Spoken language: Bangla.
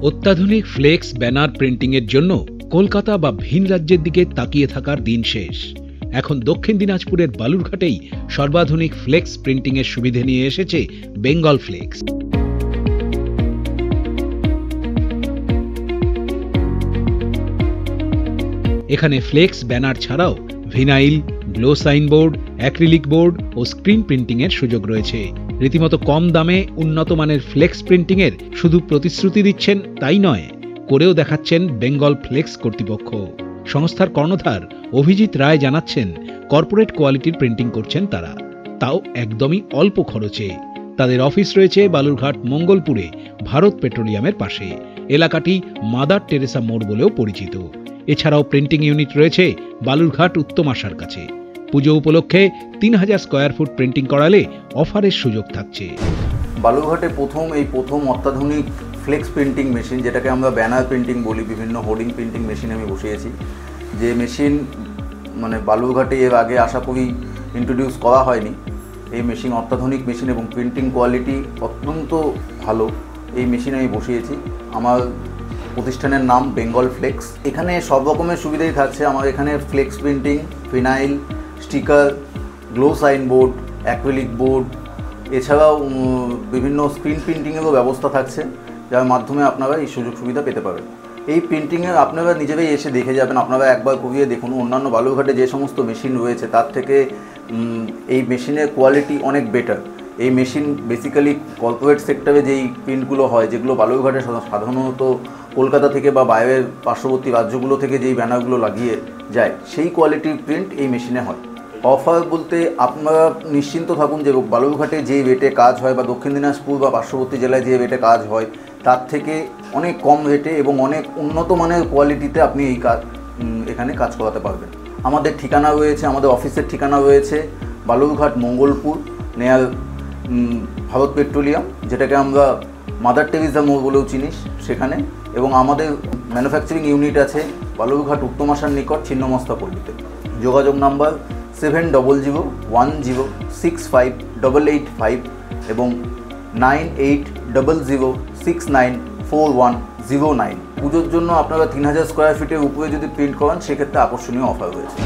অত্যাধুনিক ফ্লেক্স ব্যানার প্রিন্টিংয়ের জন্য কলকাতা বা ভিন রাজ্যের দিকে তাকিয়ে থাকার দিন শেষ। এখন দক্ষিণ দিনাজপুরের বালুরঘাটেই সর্বাধুনিক ফ্লেক্স প্রিন্টিংয়ের সুবিধে নিয়ে এসেছে বেঙ্গল ফ্লেক্স। এখানে ফ্লেক্স ব্যানার ছাড়াও vinyl, glow signboard, acrylic board ও স্ক্রিন প্রিন্টিংয়ের সুযোগ রয়েছে। রীতিমতো কম দামে উন্নত মানের ফ্লেক্স প্রিন্টিংয়ের শুধু প্রতিশ্রুতি দিচ্ছেন তাই নয়, করেও দেখাচ্ছেন বেঙ্গল ফ্লেক্স কর্তৃপক্ষ। সংস্থার কর্ণধার অভিজিৎ রায় জানাচ্ছেন, কর্পোরেট কোয়ালিটির প্রিন্টিং করছেন তারা, তাও একদমই অল্প খরচে। তাদের অফিস রয়েছে বালুরঘাট মঙ্গলপুরে ভারত পেট্রোলিয়ামের পাশে। এলাকাটি মাদার টেরেসা মোড় বলেও পরিচিত। এছাড়াও প্রিন্টিং ইউনিট রয়েছে বালুরঘাট উত্তম আশার কাছে। পুজো উপলক্ষে 3000 স্কয়ার ফুট প্রিন্টিং করালে অফারের সুযোগ থাকছে। বালুরঘাটে প্রথম অত্যাধুনিক ফ্লেক্স প্রিন্টিং মেশিন, যেটাকে আমরা ব্যানার প্রিন্টিং বলি, বিভিন্ন হোর্ডিং প্রিন্টিং মেশিন আমি বসিয়েছি। যে মেশিন বালুরঘাটে এর আগে আশা করি ইন্ট্রোডিউস করা হয়নি। এই মেশিন অত্যাধুনিক মেশিন এবং প্রিন্টিং কোয়ালিটি অত্যন্ত ভালো। এই মেশিন আমি বসিয়েছি। আমার প্রতিষ্ঠানের নাম বেঙ্গল ফ্লেক্স। এখানে সব রকমের সুবিধাই থাকছে। আমার এখানে flex printing, vinyl, sticker, glow signboard, acrylic board, এছাড়াও বিভিন্ন স্ক্রিন প্রিন্টিংয়েরও ব্যবস্থা থাকছে, যার মাধ্যমে আপনারা এই সুযোগ সুবিধা পেতে পারেন। এই প্রিন্টিংয়ে আপনারা নিজেরাই এসে দেখে যাবেন, আপনারা একবার করিয়ে দেখুন। অন্যান্য বালুরঘাটে যে সমস্ত মেশিন রয়েছে তার থেকে এই মেশিনের কোয়ালিটি অনেক বেটার। এই মেশিন বেসিক্যালি কর্পোরেট সেক্টরে যেই প্রিন্টগুলো হয়, যেগুলো বালুরঘাটে সাধারণত কলকাতা থেকে বা বাইরের পার্শ্ববর্তী রাজ্যগুলো থেকে যেই ব্যানারগুলো লাগিয়ে যায়, সেই কোয়ালিটির প্রিন্ট এই মেশিনে হয়। অফার বলতে আপনারা নিশ্চিন্ত থাকুন যে বালুরঘাটে যে রেটে কাজ হয় বা দক্ষিণ দিনাজপুর বা পার্শ্ববর্তী জেলায় যে রেটে কাজ হয় তার থেকে অনেক কম রেটে এবং অনেক উন্নত মানের কোয়ালিটিতে আপনি এই এখানে কাজ করাতে পারবেন। আমাদের ঠিকানা রয়েছে, আমাদের অফিসের ঠিকানা রয়েছে বালুরঘাট মঙ্গলপুর নেয়ার ভারত পেট্রোলিয়াম, যেটাকে আমরা মাদার টেরেসা মোড় বলেও চিনি সেখানে। এবং আমাদের ম্যানুফ্যাকচারিং ইউনিট আছে বালুরঘাট উত্তম আশার নিকট ছিন্নমস্তা পল্লীতে। যোগাযোগ নাম্বার 7006565885 এবং 9800694109। পুজোর জন্য আপনারা 3000 স্কয়ার ফিটের উপরে যদি প্রিন্ট করান সেক্ষেত্রে আকর্ষণীয় অফার রয়েছে।